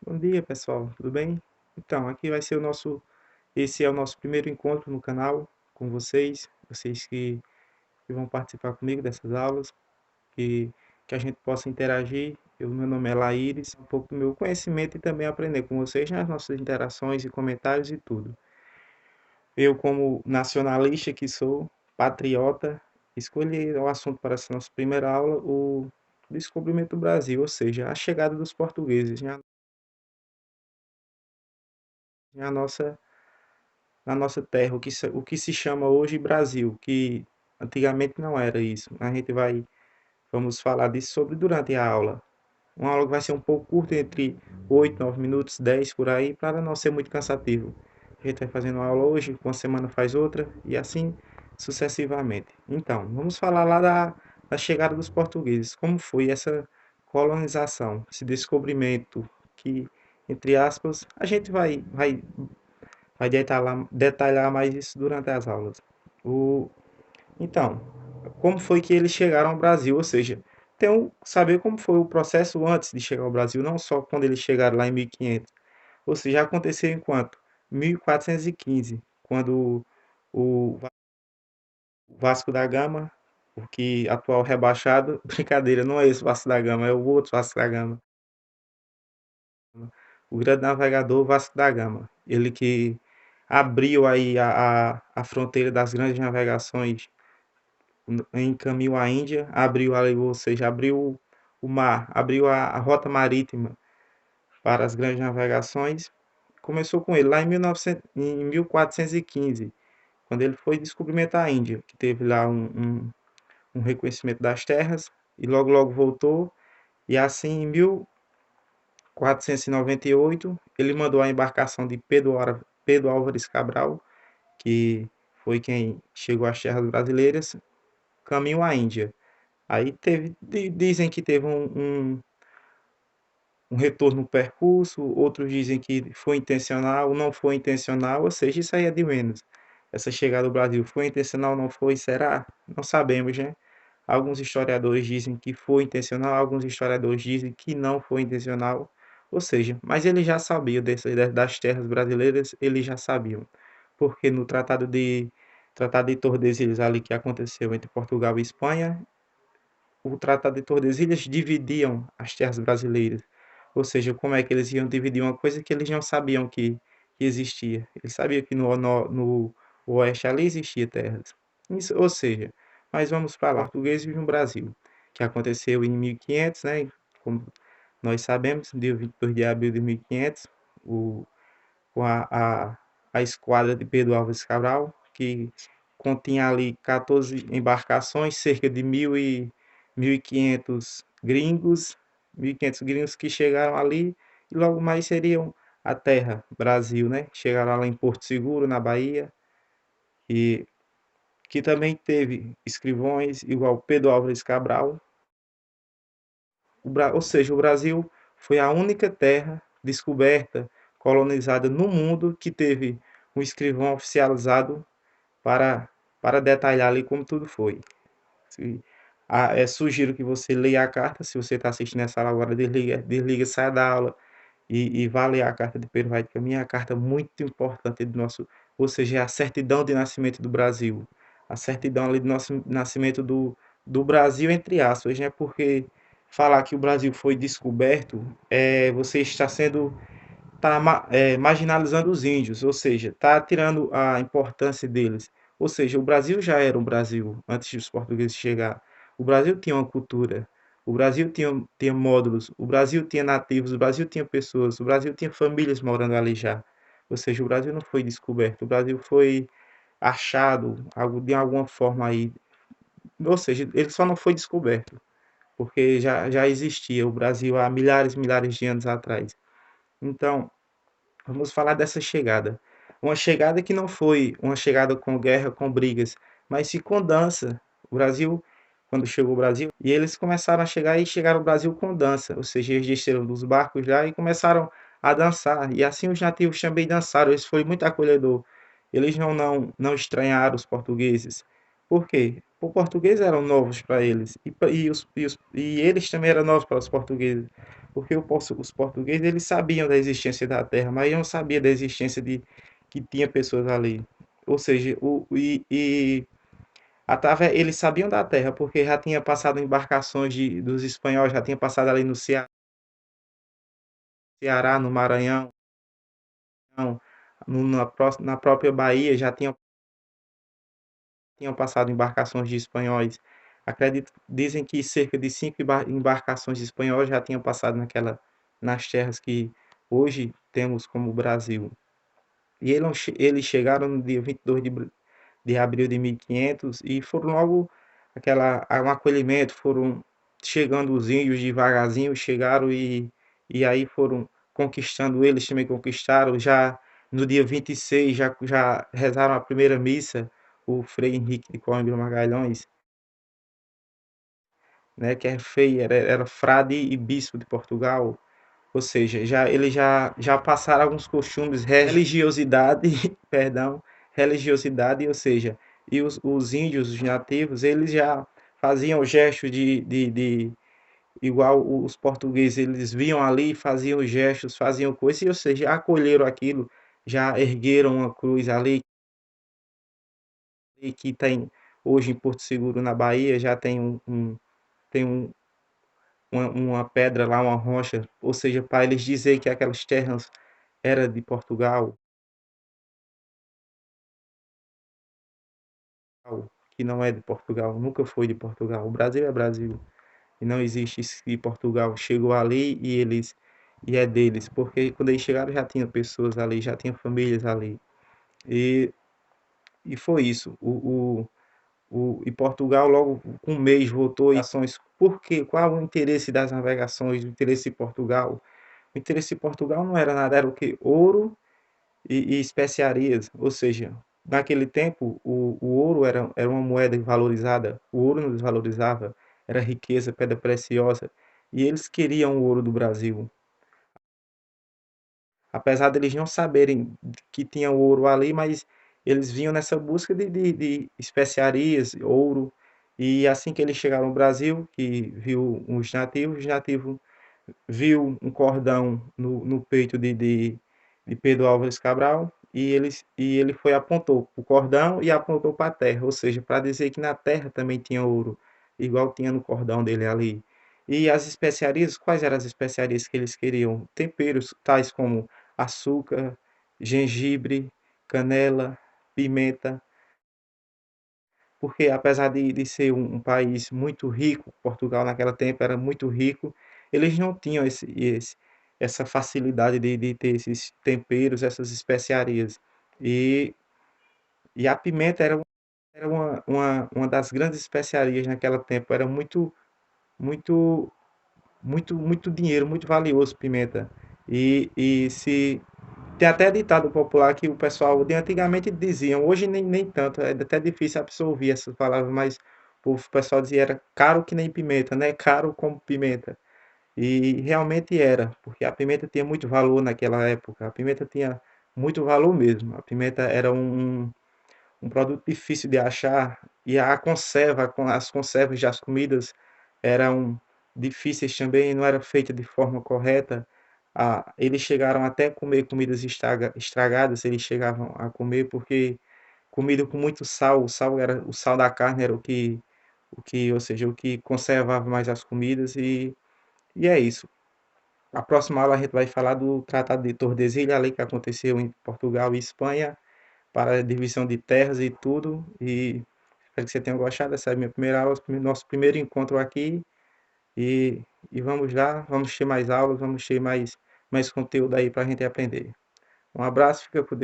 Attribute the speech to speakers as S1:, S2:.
S1: Bom dia, pessoal, tudo bem? Então, aqui vai ser esse é o nosso primeiro encontro no canal com vocês que vão participar comigo dessas aulas, que, que a gente possa interagir. Meu nome é Laíris, um pouco do meu conhecimento e também aprender com vocês nas nossas interações e comentários e tudo. Eu, como nacionalista que sou, patriota, escolhi o assunto para essa nossa primeira aula, o descobrimento do Brasil, ou seja, a chegada dos portugueses, né? A nossa na nossa terra, o que se chama hoje Brasil, que antigamente não era isso. Vamos falar disso sobre durante a aula. Uma aula que vai ser um pouco curta, entre 8 9 minutos, 10 por aí, para não ser muito cansativo. A gente vai fazendo uma aula hoje, uma semana faz outra, e assim sucessivamente. Então, vamos falar lá da chegada dos portugueses. Como foi essa colonização, esse descobrimento que, entre aspas, vai detalhar mais isso durante as aulas. O, então, como foi que eles chegaram ao Brasil? Ou seja, saber como foi o processo antes de chegar ao Brasil, não só quando eles chegaram lá em 1500. Ou seja, aconteceu enquanto 1415, quando o Vasco da Gama, o que atual rebaixado, brincadeira, não é esse Vasco da Gama, é o outro Vasco da Gama, o grande navegador Vasco da Gama. Ele que abriu aí a fronteira das grandes navegações em caminho à Índia, abriu ali, ou seja, abriu o mar, abriu a rota marítima para as grandes navegações. Começou com ele lá em 1900, em 1415, quando ele foi descobrimentar a Índia, que teve lá um reconhecimento das terras, e logo voltou. E assim, em 1498, ele mandou a embarcação de Pedro Álvares Cabral, que foi quem chegou às terras brasileiras, caminho à Índia. Aí dizem que teve um retorno no percurso, outros dizem que foi intencional, não foi intencional, ou seja, isso aí é de menos. Essa chegada ao Brasil foi intencional, não foi? Será? Não sabemos, né? Alguns historiadores dizem que foi intencional, alguns historiadores dizem que não foi intencional, ou seja, mas eles já sabiam das terras brasileiras, eles já sabiam, porque no Tratado de Tordesilhas ali que aconteceu entre Portugal e Espanha, o Tratado de Tordesilhas dividiam as terras brasileiras. Ou seja, como é que eles iam dividir uma coisa que eles não sabiam que existia. Eles sabiam que no oeste ali existia terras. Isso, ou seja, mas vamos para lá. Portugueses no Brasil, que aconteceu em 1500, né? Como nós sabemos, dia 22 de abril de 1500, o, com a esquadra de Pedro Álvares Cabral, que continha ali 14 embarcações, cerca de 1.500 gringos, 1.500 gringos que chegaram ali, e logo mais seriam a terra, Brasil, né? Chegaram lá em Porto Seguro, na Bahia, e que também teve escrivões igual Pedro Álvares Cabral. Ou seja, o Brasil foi a única terra descoberta, colonizada no mundo que teve um escrivão oficializado para, para detalhar ali como tudo foi. Sugiro que você leia a carta, se você está assistindo essa aula agora, desliga, sai da aula e vá ler a carta de Pedro Vai de Caminha, a carta muito importante do nosso, ou seja, é a certidão de nascimento do Brasil, a certidão ali do nosso nascimento do Brasil, entre aspas, né? Porque falar que o Brasil foi descoberto, você está sendo marginalizando os índios, ou seja, está tirando a importância deles. Ou seja, o Brasil já era um Brasil antes dos portugueses chegar. O Brasil tinha uma cultura, o Brasil tinha módulos, o Brasil tinha nativos, o Brasil tinha pessoas, o Brasil tinha famílias morando ali já. Ou seja, o Brasil não foi descoberto, o Brasil foi achado de alguma forma aí. Ou seja, ele só não foi descoberto, porque já existia o Brasil há milhares de anos atrás. Então, vamos falar dessa chegada. Uma chegada que não foi uma chegada com guerra, com brigas, mas sim com dança. O Brasil, quando chegou o Brasil, e eles começaram a chegar e chegaram ao Brasil com dança, ou seja, eles desceram dos barcos lá e começaram a dançar. E assim os nativos também dançaram, isso foi muito acolhedor. Eles não estranharam os portugueses. Por quê? Os portugueses eram novos para eles e eles também eram novos para os portugueses. porque os portugueses eles sabiam da existência da terra, mas não sabiam da existência de que tinha pessoas ali. Ou seja, eles sabiam da terra porque já tinha passado embarcações dos espanhóis, já tinha passado ali no Ceará, no Maranhão, na própria Bahia, já tinham passado embarcações de espanhóis. Dizem que cerca de 5 embarcações de espanhóis já tinham passado nas terras que hoje temos como Brasil. E eles chegaram no dia 22 de abril de 1500 e foram logo um acolhimento, foram chegando os índios devagarzinho, chegaram e aí foram conquistando, eles também conquistaram, já no dia 26 já rezaram a primeira missa, o Frei Henrique de Coimbra Magalhães, né, que era frade e bispo de Portugal, ou seja, eles já passaram alguns costumes, religiosidade, perdão, religiosidade, ou seja, e os índios, os nativos, eles já faziam gestos igual os portugueses, eles viam ali, faziam gestos, faziam coisas, ou seja, acolheram aquilo, já ergueram uma cruz ali, que tem hoje em Porto Seguro, na Bahia, já tem uma pedra lá, uma rocha, ou seja, para eles dizer que aquelas terras era de Portugal, que não é de Portugal, nunca foi de Portugal. O Brasil é Brasil e não existe isso que Portugal chegou ali e é deles, porque quando eles chegaram já tinha pessoas ali, já tinha famílias ali. E, e foi isso. E Portugal logo com um mês voltou e ações. Por quê? Qual o interesse das navegações, o interesse de Portugal? O interesse de Portugal não era nada, era o que? Ouro e especiarias, ou seja, naquele tempo o ouro era uma moeda valorizada, o ouro não desvalorizava, era riqueza, pedra preciosa, e eles queriam o ouro do Brasil. Apesar deles não saberem que tinha ouro ali, mas eles vinham nessa busca de especiarias, ouro, e assim que eles chegaram no Brasil, que viu os nativos viu um cordão no peito de Pedro Álvares Cabral e ele foi apontou o cordão e apontou para a terra, ou seja, para dizer que na terra também tinha ouro, igual tinha no cordão dele ali. E as especiarias, quais eram as especiarias que eles queriam? Temperos tais como açúcar, gengibre, canela, pimenta, porque apesar de ser um país muito rico, Portugal naquela tempo era muito rico, eles não tinham essa facilidade de ter esses temperos, essas especiarias. E, e a pimenta era uma das grandes especiarias naquela tempo, era muito, muito dinheiro, muito valioso pimenta. E se tem até ditado popular que o pessoal de antigamente diziam, hoje nem tanto, é até difícil a pessoa ouvir essas palavras, mas o pessoal dizia era caro que nem pimenta, né? Caro como pimenta. E realmente era, porque a pimenta tinha muito valor naquela época. A pimenta tinha muito valor mesmo. A pimenta era um produto difícil de achar e a conserva, com as conservas das comidas eram difíceis também, não era feita de forma correta. Eles chegaram até a comer comidas estragadas, eles chegavam a comer porque comida com muito sal, o sal da carne era ou seja, o que conservava mais as comidas e é isso. A próxima aula a gente vai falar do Tratado de Tordesilhas, a lei que aconteceu em Portugal e Espanha, para a divisão de terras e tudo. E espero que você tenha gostado. Essa é a minha primeira aula, nosso primeiro encontro aqui. E, e vamos lá, vamos ter mais aulas, vamos ter mais conteúdo aí para a gente aprender. Um abraço, fica com Deus.